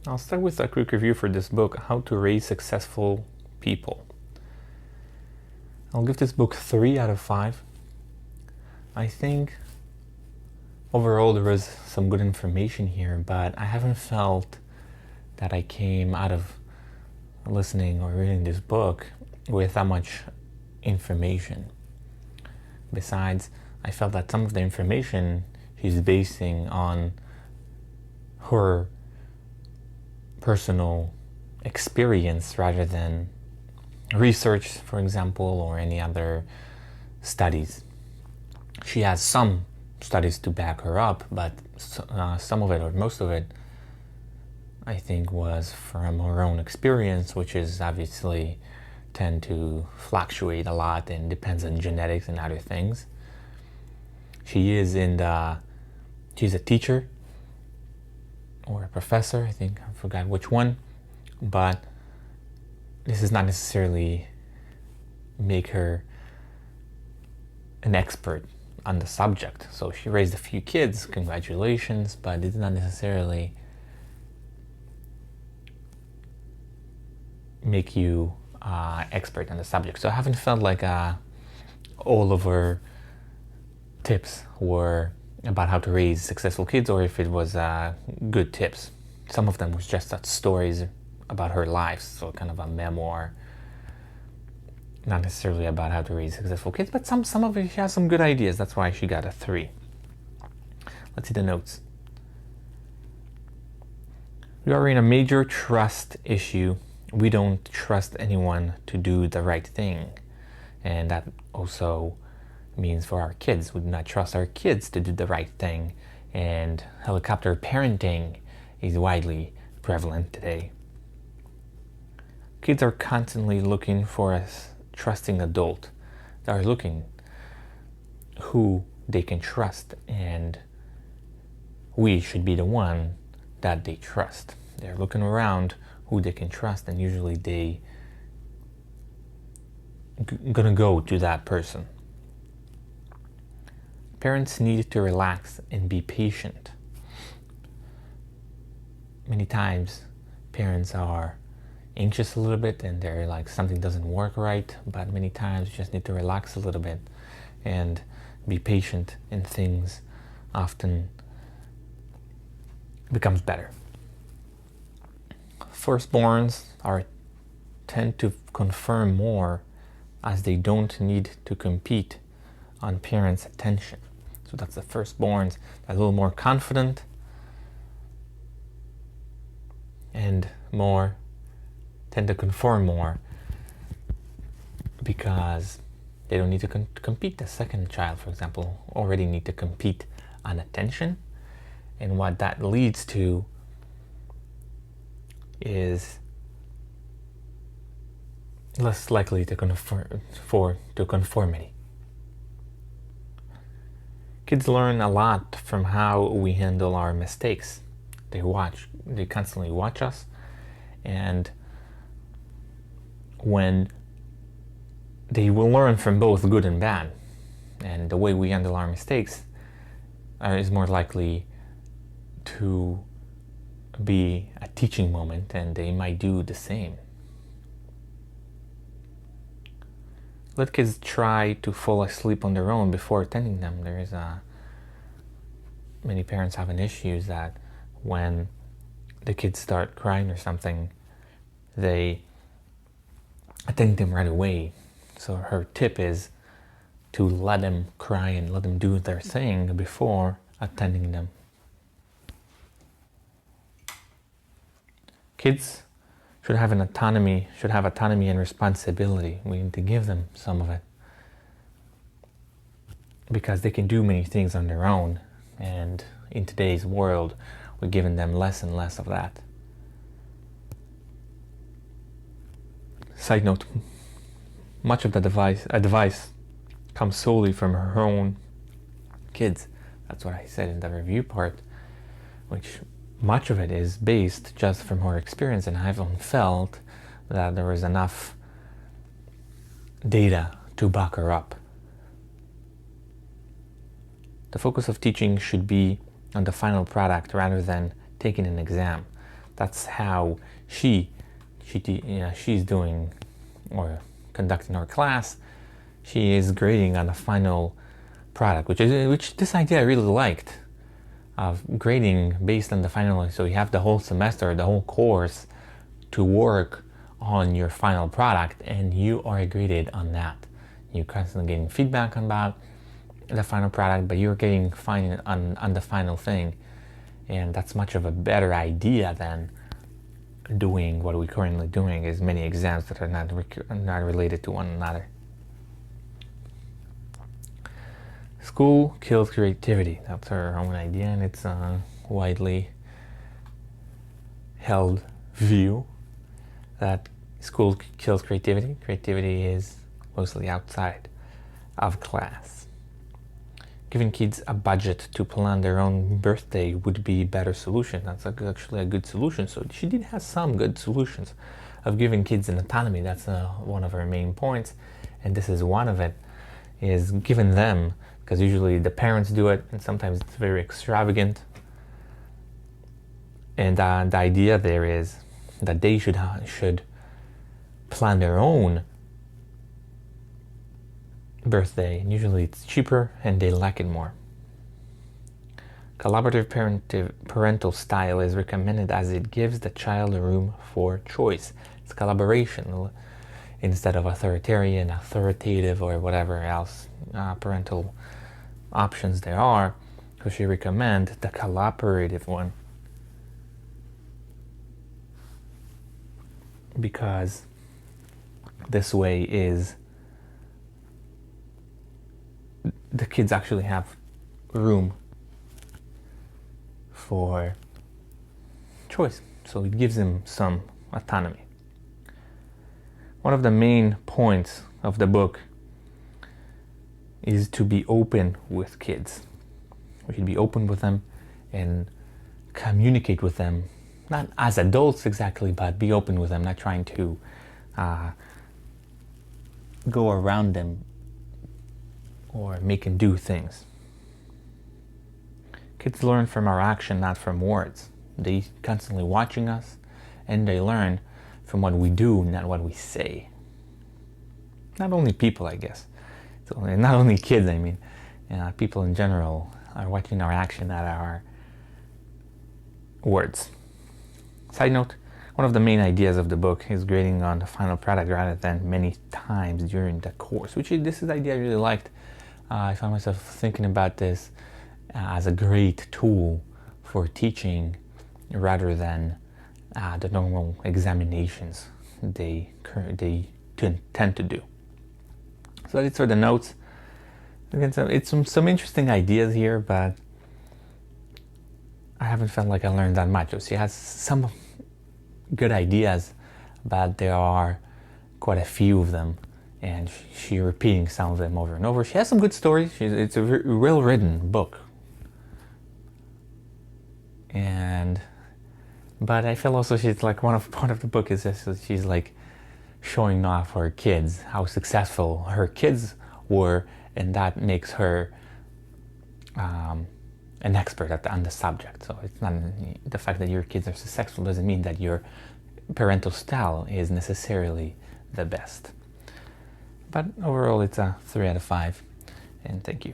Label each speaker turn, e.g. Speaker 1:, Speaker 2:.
Speaker 1: I'll start with a quick review for this book, How to Raise Successful People. I'll give this book 3 out of 5. I think overall there was some good information here, but I haven't felt that I came out of listening or reading this book with that much information. Besides, I felt that some of the information she's basing on her personal experience rather than research, for example, or any other studies. She has some studies to back her up, but some of it, or most of it, I think was from her own experience, which is obviously tend to fluctuate a lot and depends on genetics and other things. She's a teacher or a professor, I think, I forgot which one, but this does not necessarily make her an expert on the subject. So she raised a few kids, congratulations, but it did not necessarily make you expert on the subject. So I haven't felt like all of her tips were about how to raise successful kids, or if it was good tips. Some of them was just stories about her life, so kind of a memoir, not necessarily about how to raise successful kids, but some of it, she has some good ideas. That's why she got a 3. Let's see the notes. We are in a major trust issue. We don't trust anyone to do the right thing, and that also means for our kids. We do not trust our kids to do the right thing, and helicopter parenting is widely prevalent today. Kids are constantly looking for a trusting adult. They are looking who they can trust, and we should be the one that they trust. They're looking around who they can trust, and usually they gonna go to that person. Parents need to relax and be patient. Many times parents are anxious a little bit and they're like, something doesn't work right, but many times you just need to relax a little bit and be patient, and things often becomes better. Firstborns tend to confirm more as they don't need to compete on parents' attention. So that's the firstborns, a little more confident and tend to conform more because they don't need to compete. The second child, for example, already need to compete on attention, and what that leads to is less likely to conformity. Kids learn a lot from how we handle our mistakes. They constantly watch us, and when they will learn from both good and bad, and the way we handle our mistakes is more likely to be a teaching moment, and they might do the same. Let kids try to fall asleep on their own before attending them. Many parents have an issue that when the kids start crying or something, they attend them right away. So her tip is to let them cry and let them do their thing before attending them. Kids should have autonomy and responsibility. We need to give them some of it because they can do many things on their own, and in today's world we're giving them less and less of that. Side note, much of the advice comes solely from her own kids. That's what I said in the review part, which much of it is based just from her experience, and I haven't felt that there was enough data to back her up. The focus of teaching should be on the final product rather than taking an exam. That's how she's doing or conducting her class. She is grading on the final product, which this idea I really liked, of grading based on the final. So you have the whole semester, the whole course to work on your final product, and you are graded on that. You're constantly getting feedback about the final product, but you're getting fine on the final thing, and that's much of a better idea than doing what we're currently doing, is many exams that are not related to one another. School kills creativity. That's her own idea, and it's a widely held view that school kills creativity. Creativity is mostly outside of class. Giving kids a budget to plan their own birthday would be a better solution. That's actually a good solution. So she did have some good solutions of giving kids an autonomy. That's one of her main points, and this is one of it, is giving them, because usually the parents do it, and sometimes it's very extravagant. And the idea there is that they should plan their own birthday, and usually it's cheaper and they like it more. Collaborative parental style is recommended as it gives the child room for choice. It's collaboration instead of authoritarian, authoritative, or whatever else parental options there are. So she recommends the collaborative one, because this way is the kids actually have room for choice, so it gives them some autonomy. One of the main points of the book is to be open with kids. We should be open with them and communicate with them, not as adults exactly, but be open with them, not trying to go around them or make them do things. Kids learn from our action, not from words. They constantly watching us, and they learn from what we do, not what we say. Not only people, I guess. So, not only kids, I mean. People in general are watching our action, not our words. Side note, one of the main ideas of the book is grading on the final product rather than many times during the course, this is the idea I really liked. I found myself thinking about this as a great tool for teaching rather than the normal examinations they tend to do. So these are the notes. Again, it's some interesting ideas here, but I haven't felt like I learned that much. She has some good ideas, but there are quite a few of them, and she's repeating some of them over and over. She has some good stories. It's a well-written book, but I feel also she's like part of the book is just she's like showing off her kids, how successful her kids were, and that makes her an expert on the subject. So it's not the fact that your kids are successful doesn't mean that your parental style is necessarily the best. But overall, it's a 3 out of 5, and thank you.